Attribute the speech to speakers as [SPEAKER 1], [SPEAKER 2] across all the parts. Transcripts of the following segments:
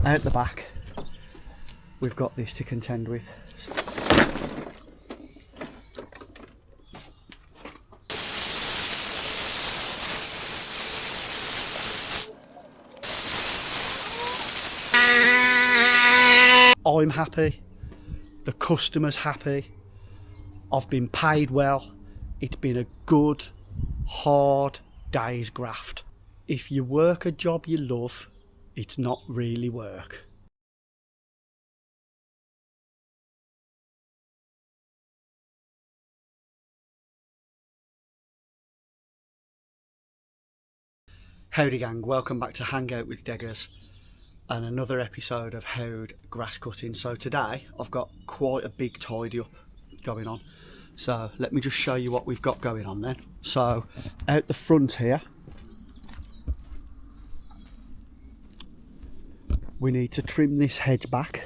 [SPEAKER 1] Out the back, we've got this to contend with. I'm happy, the customer's happy, I've been paid well, it's been a good, hard day's graft. If you work a job you love, it's not really work. Howdy gang, welcome back to Hangout with Deggers and another episode of HOWD grass cutting. So today I've got quite a big tidy up going on, so let me just show you what we've got going on then. So out the front here we need to trim this hedge back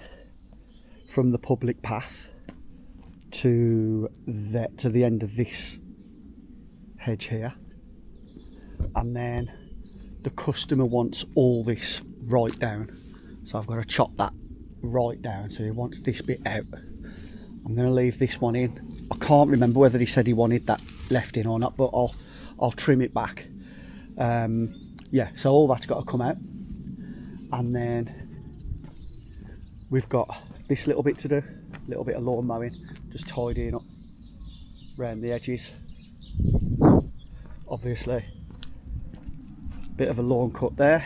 [SPEAKER 1] from the public path to the end of this hedge here, and then the customer wants all this right down, so I've got to chop that right down. So he wants this bit out. I'm going to leave this one in. I can't remember whether he said he wanted that left in or not, but I'll trim it back. Yeah, so all that's got to come out, and then we've got this little bit to do, a little bit of lawn mowing, just tidying up around the edges. Obviously bit of a lawn cut there,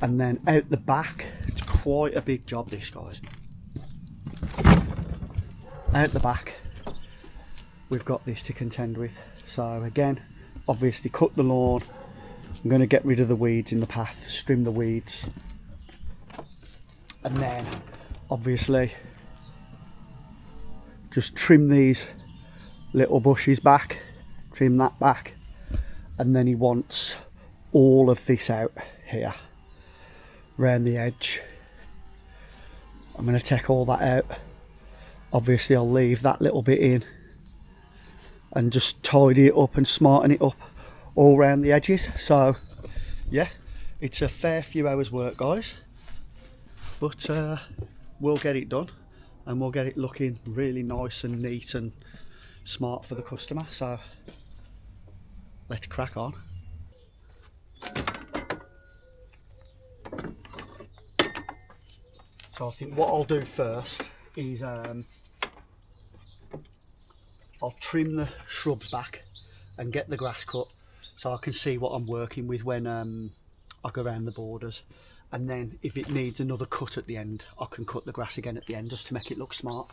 [SPEAKER 1] and then out the back, it's quite a big job this, guys. Out the back we've got this to contend with. So again, obviously cut the lawn, I'm going to get rid of the weeds in the path, trim the weeds, and then obviously just trim these little bushes back, trim that back, and then he wants all of this out here around the edge. I'm going to take all that out. Obviously I'll leave that little bit in and just tidy it up and smarten it up all around the edges. So yeah, it's a fair few hours work, guys, but we'll get it done and we'll get it looking really nice and neat and smart for the customer. So let's crack on. So I think what I'll do first is I'll trim the shrubs back and get the grass cut so I can see what I'm working with when I go around the borders, and then if it needs another cut at the end I can cut the grass again at the end just to make it look smart.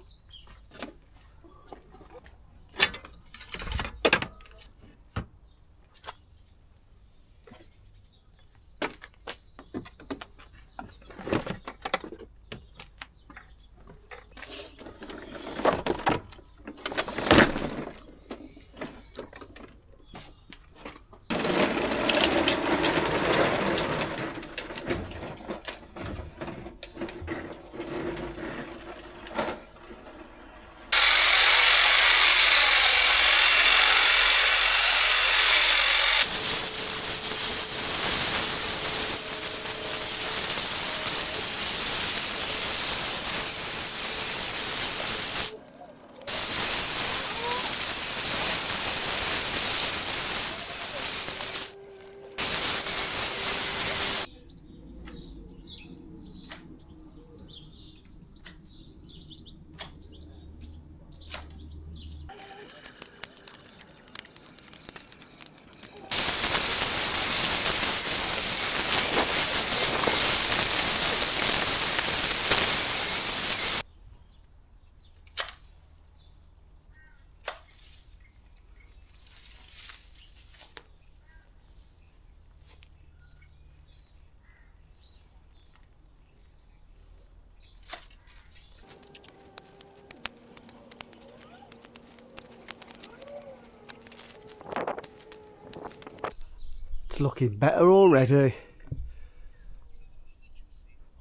[SPEAKER 1] It's looking better already.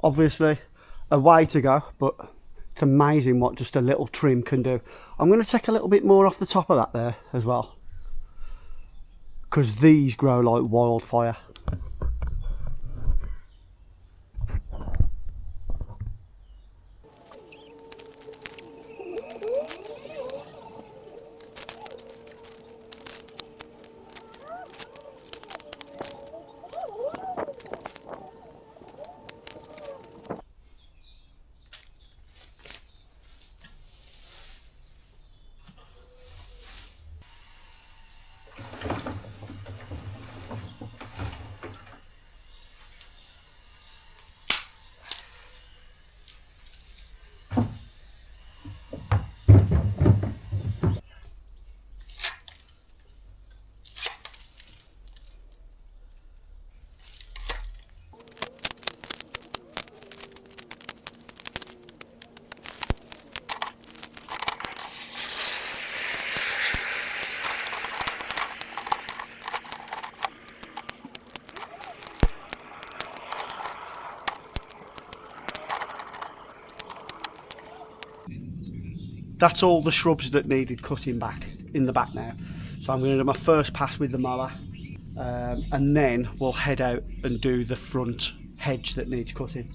[SPEAKER 1] Obviously a way to go, but it's amazing what just a little trim can do. I'm going to take a little bit more off the top of that there as well, because these grow like wildfire. that's all the shrubs that needed cutting back in the back now. So I'm going to do my first pass with the mower, and then we'll head out and do the front hedge that needs cutting.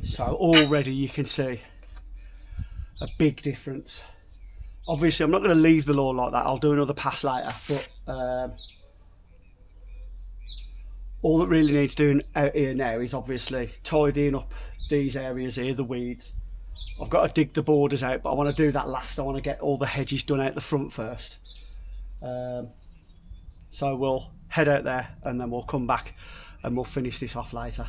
[SPEAKER 1] So already you can see a big difference. Obviously I'm not going to leave the lawn like that, I'll do another pass later, but all that really needs doing out here now is obviously tidying up these areas here, the weeds. I've got to dig the borders out, but I want to do that last. I want to get all the hedges done out the front first. So we'll head out there and then we'll come back and we'll finish this off later.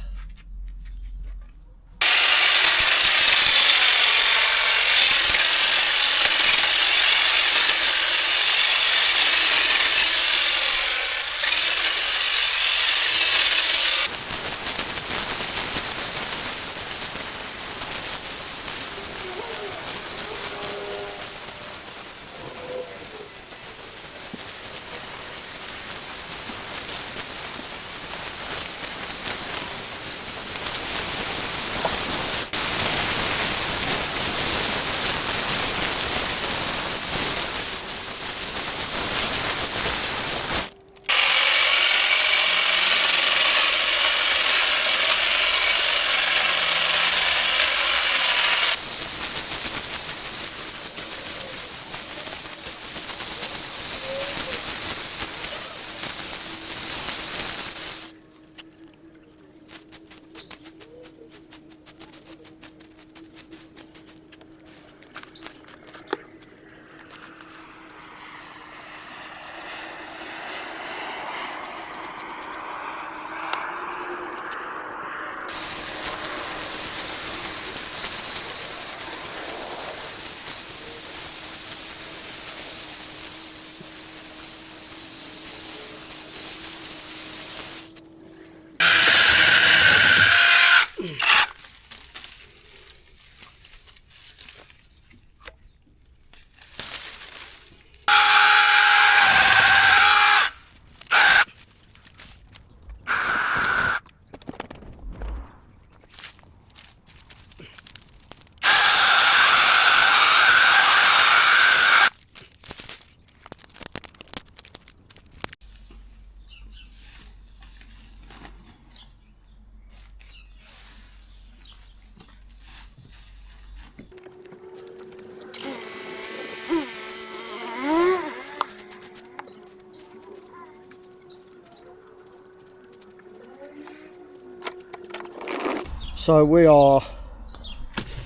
[SPEAKER 1] So we are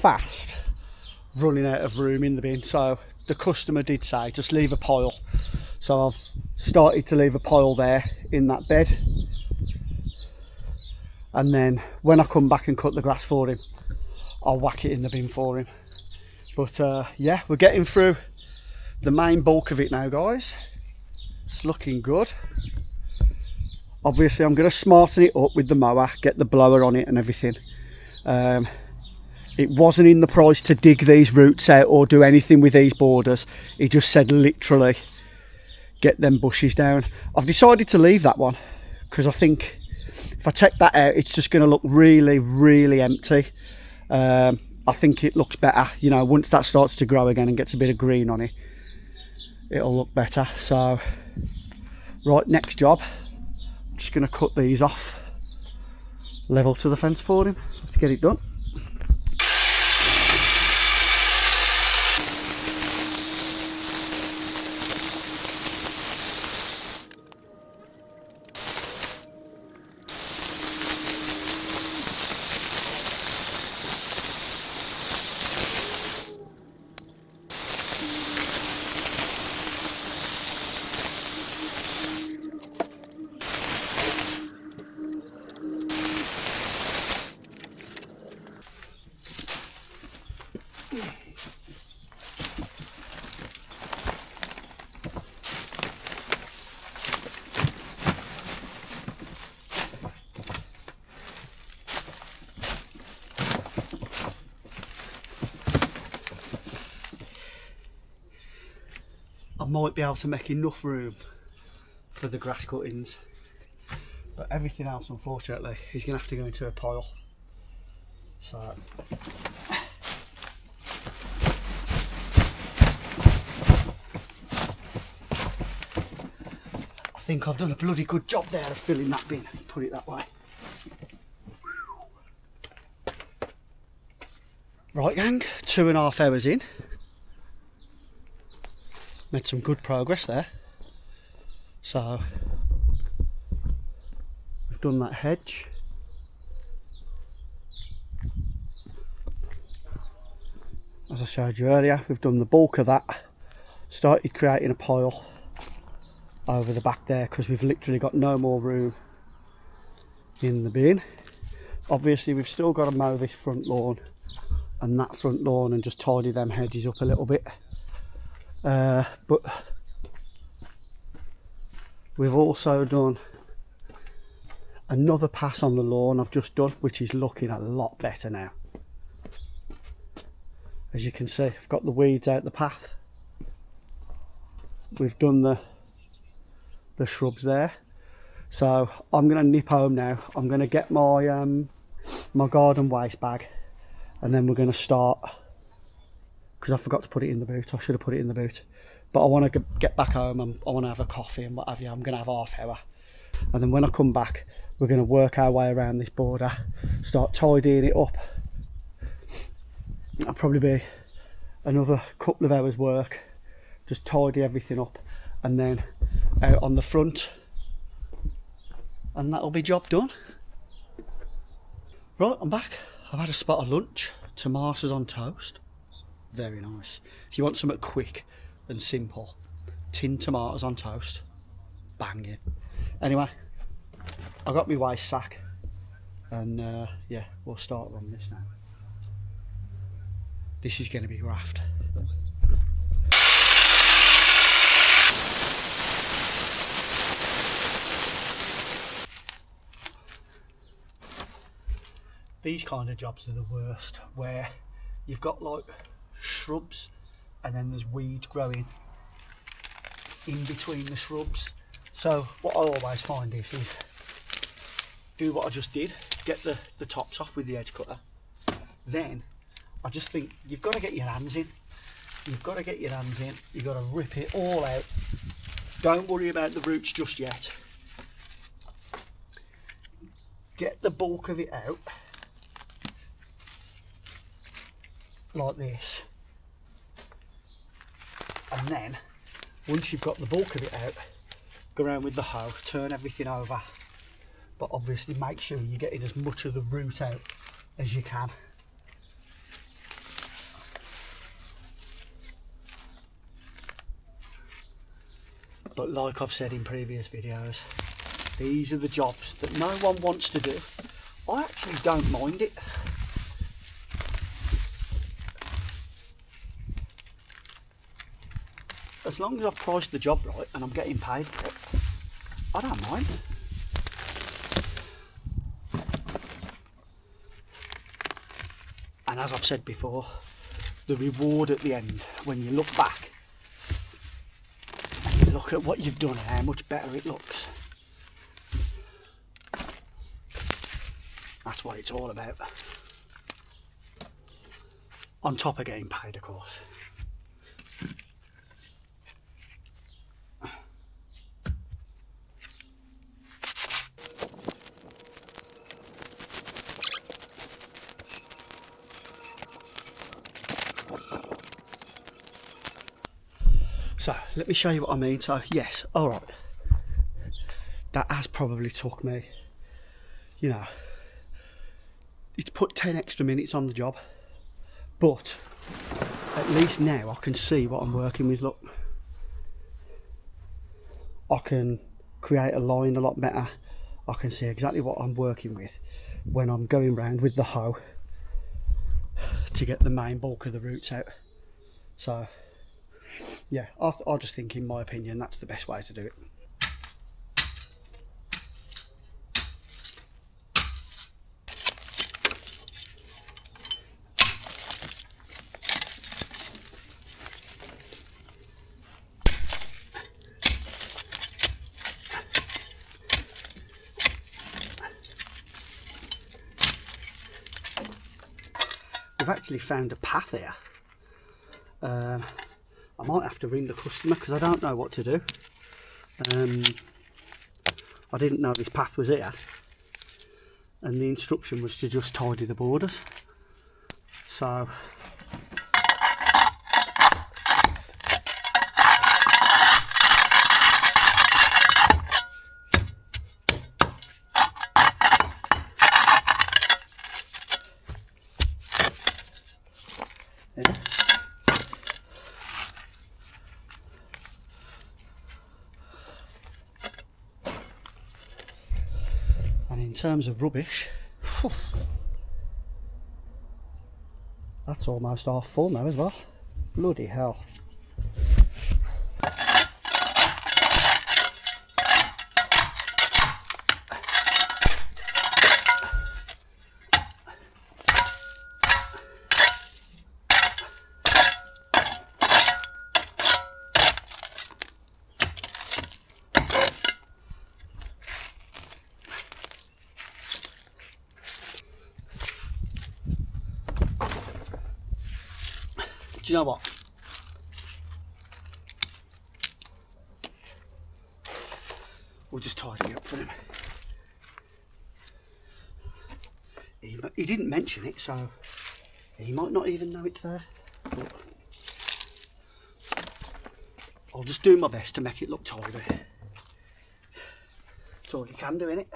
[SPEAKER 1] fast running out of room in the bin. So the customer did say just leave a pile. So I've started to leave a pile there in that bed. And then when I come back and cut the grass for him, I'll whack it in the bin for him. But yeah, we're getting through the main bulk of it now, guys. It's looking good. Obviously I'm going to smarten it up with the mower, get the blower on it and everything. It wasn't in the price to dig these roots out or do anything with these borders. He just said literally get them bushes down. I've decided to leave that one because I think if I take that out it's just going to look really empty. I think it looks better, you know, once that starts to grow again and gets a bit of green on it, it'll look better. So Right, next job, I'm just going to cut these off level to the fence for him. Let's get it done. I might be able to make enough room for the grass cuttings, but everything else, unfortunately, is going to have to go into a pile. So I think I've done a bloody good job there of filling that bin, put it that way. Right gang, 2.5 hours in. Made some good progress there. So we've done that hedge. As I showed you earlier, we've done the bulk of that. Started creating a pile over the back there because we've literally got no more room in the bin. Obviously we've still got to mow this front lawn and that front lawn and just tidy them hedges up a little bit. But we've also done another pass on the lawn I've just done, which is looking a lot better now. As you can see, I've got the weeds out the path. We've done the shrubs there. So I'm going to nip home now. I'm going to get my my garden waste bag, and then we're going to start, because I forgot to put it in the boot. I should have put it in the boot. But I want to get back home and I want to have a coffee and what have you. I'm going to have half hour. And then when I come back, we're going to work our way around this border, start tidying it up. It'll probably be another couple of hours work, just tidy everything up, and then out on the front, and that'll be job done. Right, I'm back. I've had a spot of lunch, tomatoes on toast, very nice. If you want something quick and simple, tinned tomatoes on toast, banging. Anyway, I got my waste sack, and yeah, we'll start on this now. This is going to be graft. These kind of jobs are the worst, where you've got like shrubs and then there's weeds growing in between the shrubs. So what I always find is do what I just did, get the tops off with the edge cutter. Then I just think you've got to get your hands in. You've got to get your hands in. You've got to rip it all out. Don't worry about the roots just yet. Get the bulk of it out, like this. And then, once you've got the bulk of it out, go around with the hoe, turn everything over. But obviously make sure you're getting as much of the root out as you can. But like I've said in previous videos, these are the jobs that no one wants to do. I actually don't mind it. As long as I've priced the job right and I'm getting paid for it, I don't mind. And as I've said before, the reward at the end, when you look back and you look at what you've done and how much better it looks, that's what it's all about. On top of getting paid, of course. So let me show you what I mean. So yes, all right, that has probably took me, you know, it's put 10 extra minutes on the job, but at least now I can see what I'm working with. Look, I can create a line a lot better. I can see exactly what I'm working with when I'm going round with the hoe to get the main bulk of the roots out. So yeah, I just think, in my opinion, that's the best way to do it. We've actually found a path here. I might have to ring the customer because I don't know what to do. I didn't know this path was here, and the instruction was to just tidy the borders. So yeah. And in terms of rubbish, that's almost half full now as well. Bloody hell. Do you know what? We'll just tidy it up for him. He didn't mention it, so he might not even know it's there. But I'll just do my best to make it look tidy. That's all you can do, innit?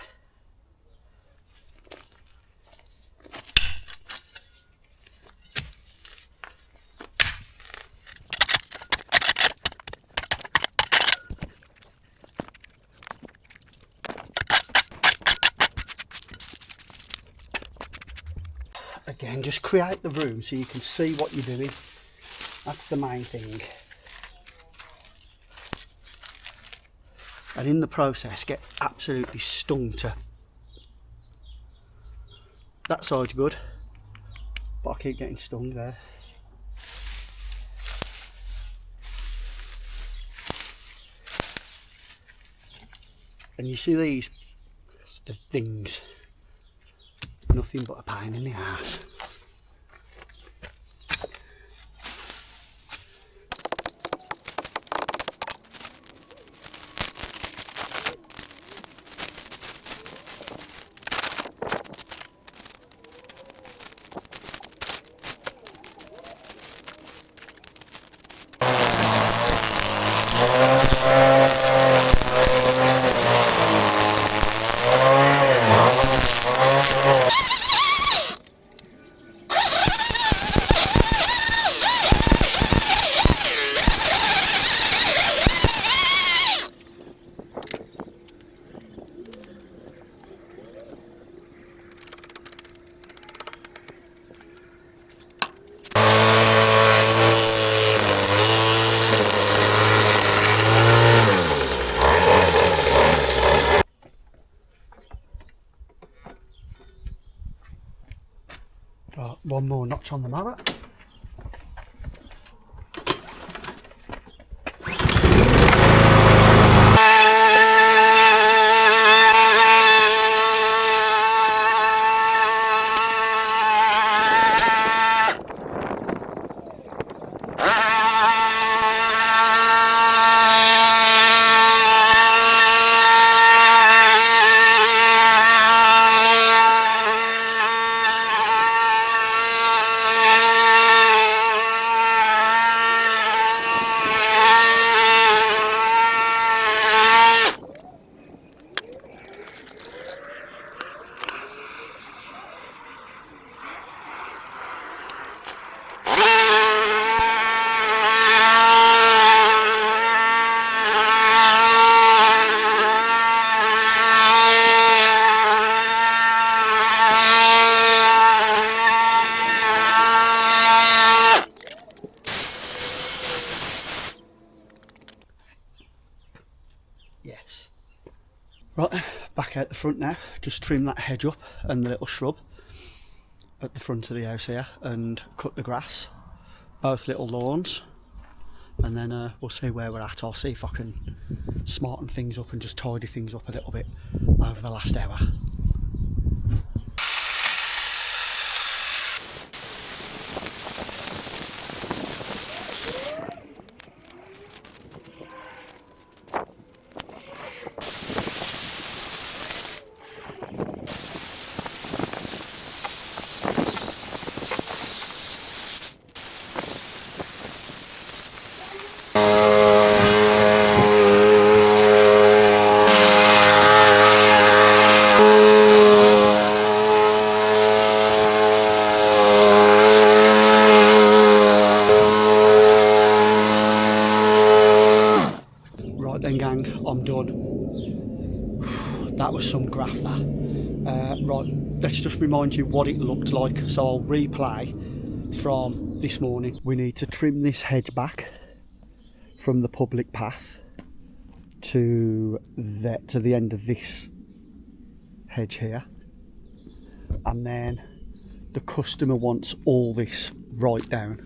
[SPEAKER 1] Again, just create the room so you can see what you're doing. That's the main thing. And in the process, get absolutely stung to. That side's good, but I keep getting stung there. And you see these the things, nothing but a pain in the ass. Right, one more notch on the mower. Right then, back out the front now, just trim that hedge up and the little shrub at the front of the house here and cut the grass, both little lawns, and then we'll see where we're at. I'll see if I can smarten things up and just tidy things up a little bit over the last hour. Right then gang, I'm done. That was some graff that. Right, let's just remind you what it looked like. So I'll replay from this morning. We need to trim this hedge back from the public path to the end of this hedge here. And then the customer wants all this right down.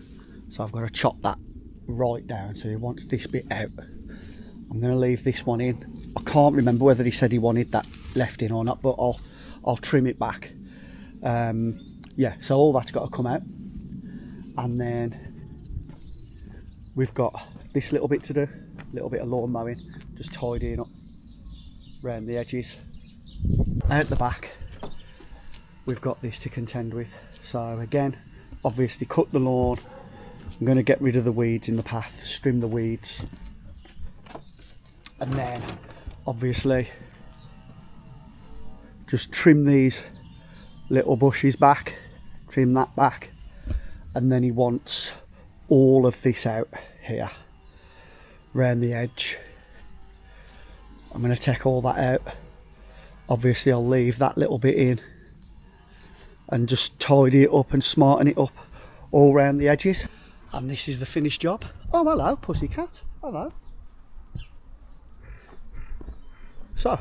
[SPEAKER 1] So I've got to chop that right down. So he wants this bit out. I'm going to leave this one in. I can't remember whether he said he wanted that left in or not, but I'll trim it back. Yeah, so all that's got to come out. And then we've got this little bit to do, a little bit of lawn mowing, just tidying up around the edges. Out the back, we've got this to contend with. So again, obviously cut the lawn. I'm going to get rid of the weeds in the path, trim the weeds. And then obviously just trim these little bushes back, trim that back, and then he wants all of this out here round the edge. I'm going to take all that out. Obviously I'll leave that little bit in and just tidy it up and smarten it up all round the edges. And this is the finished job. Oh, hello pussycat, hello. So,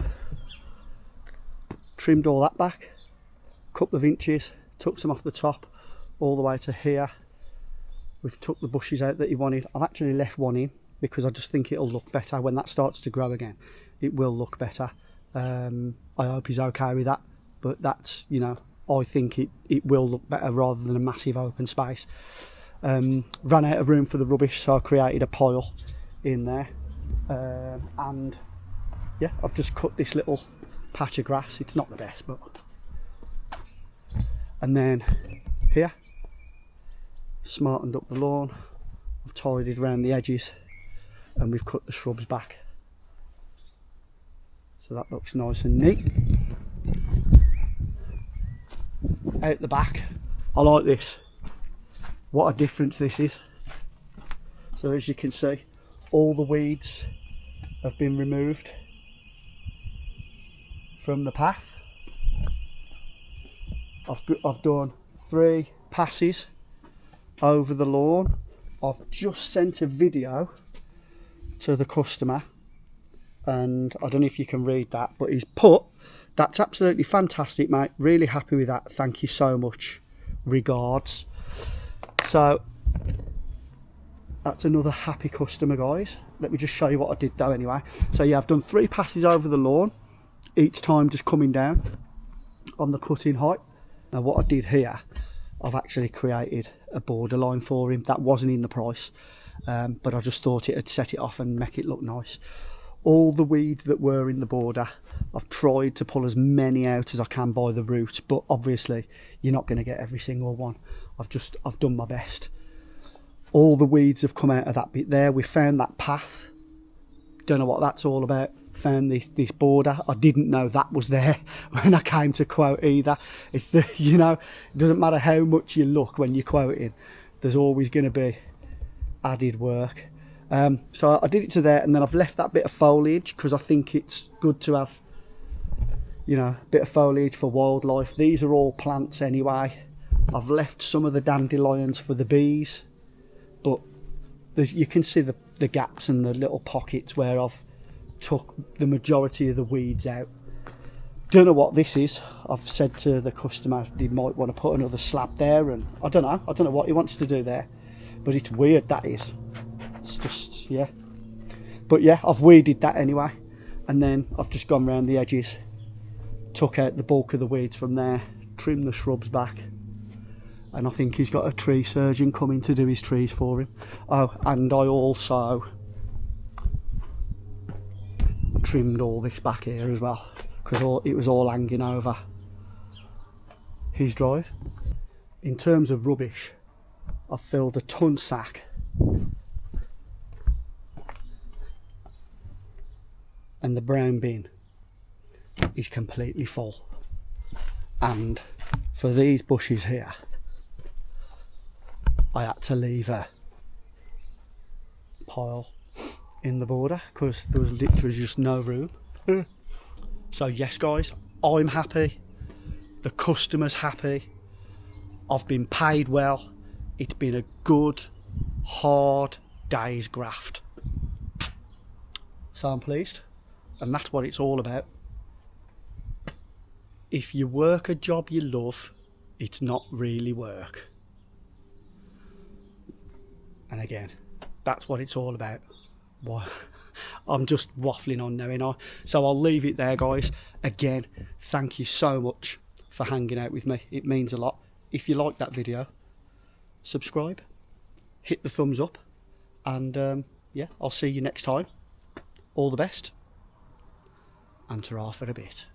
[SPEAKER 1] trimmed all that back, a couple of inches, took some off the top, all the way to here. We've took the bushes out that he wanted. I've actually left one in because I just think it'll look better when that starts to grow again. It will look better. I hope he's okay with that, but that's, you know, I think it will look better rather than a massive open space. Ran out of room for the rubbish, so I created a pile in there, and yeah, I've just cut this little patch of grass. It's not the best, but... And then here, smartened up the lawn. I've tidied around the edges and we've cut the shrubs back. So that looks nice and neat. Out the back, I like this. What a difference this is. So as you can see, all the weeds have been removed from the path. I've done 3 passes over the lawn. I've just sent a video to the customer, and I don't know if you can read that, but he's put, "That's absolutely fantastic, mate. Really happy with that. Thank you so much. Regards." So that's another happy customer, guys. Let me just show you what I did though anyway. So yeah, I've done 3 passes over the lawn, each time just coming down on the cutting height. Now what I did here, I've actually created a borderline for him. That wasn't in the price, but I just thought it'd set it off and make it look nice. All the weeds that were in the border, I've tried to pull as many out as I can by the root, but obviously you're not going to get every single one. I've done my best. All the weeds have come out of that bit there. We found that path, don't know what that's all about. Found this border. I didn't know that was there when I came to quote either. It's the, you know, it doesn't matter how much you look when you're quoting, there's always going to be added work. So I did it to there, and then I've left that bit of foliage because I think it's good to have, you know, a bit of foliage for wildlife. These are all plants anyway. I've left some of the dandelions for the bees, but you can see the gaps and the little pockets where I've took the majority of the weeds out. don't know what this is. I've said to the customer he might want to put another slab there, and I don't know what he wants to do there, but it's weird, that is. It's just, yeah. But yeah, I've weeded that anyway, and then I've just gone round the edges, took out the bulk of the weeds from there, trimmed the shrubs back, and I think he's got a tree surgeon coming to do his trees for him. Oh, and I also trimmed all this back here as well, because it was all hanging over his drive. In terms of rubbish, I've filled a ton sack and the brown bin is completely full. And for these bushes here, I had to leave a pile in the border because there was literally just no room. So yes guys, I'm happy, the customer's happy, I've been paid well, it's been a good hard day's graft, so I'm pleased, and that's what it's all about. If you work a job you love, it's not really work. And again, that's what it's all about. Why? I'm just waffling on now, ain't I? So I'll leave it there, guys. Again, thank you so much for hanging out with me. It means a lot. If you like that video, subscribe, hit the thumbs up, and yeah, I'll see you next time. All the best, and ta-ra for a bit.